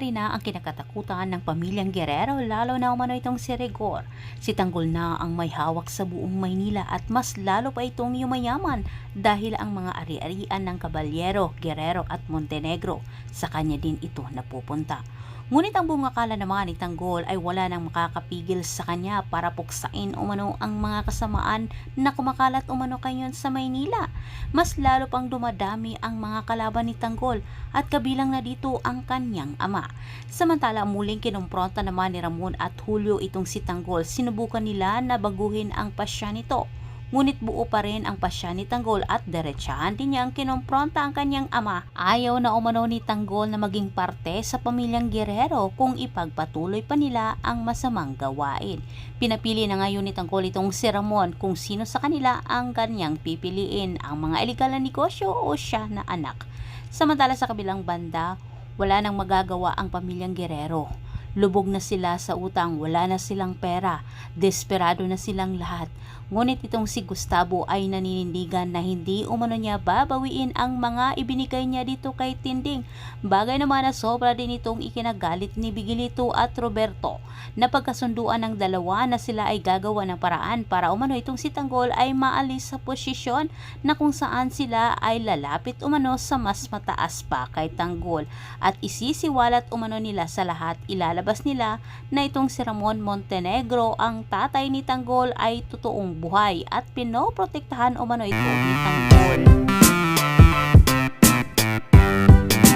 Hari na ang kinakatakutan ng pamilyang Guerrero, lalo na umano itong si Rigor. Si Tanggol na ang may hawak sa buong Maynila at mas lalo pa itong yumayaman dahil ang mga ari-arian ng Caballero, Guerrero at Montenegro sa kanya din ito napupunta. Ngunit ang buong akala naman ni Tanggol ay wala nang makakapigil sa kanya para puksain umano ang mga kasamaan na kumakalat umano ngayon sa Maynila. Mas lalo pang dumadami ang mga kalaban ni Tanggol at kabilang na dito ang kanyang ama. Samantala muling kinumpronta naman ni Ramon at Julio itong si Tanggol. Sinubukan nila na baguhin ang pasya nito. Ngunit buo pa rin ang pasya ni Tanggol at diretsahan din niya ang kinompronta ang kanyang ama. Ayaw na umano ni Tanggol na maging parte sa pamilyang Guerrero kung ipagpatuloy pa nila ang masamang gawain. Pinapili na ngayon ni Tanggol itong si Ramon kung sino sa kanila ang kanyang pipiliin, ang mga ilegal na negosyo o siya na anak. Samantala sa kabilang banda, wala nang magagawa ang pamilyang Guerrero. Lubog na sila sa utang, wala na silang pera, desperado na silang lahat. Ngunit itong si Gustavo ay naninindigan na hindi umano niya babawiin ang mga ibinigay niya dito kay Tinding. Bagay naman na sobra din itong ikinagalit ni Bigilito at Roberto. Napagkasunduan ng dalawa na sila ay gagawa ng paraan para umano itong si Tanggol ay maalis sa posisyon na kung saan sila ay lalapit umano sa mas mataas pa kay Tanggol at isisiwalat umano nila sa lahat. Ilalabas nila na itong si Ramon Montenegro, ang tatay ni Tanggol, ay totoong buhay at pinoprotektahan umano ito ni Tanggol.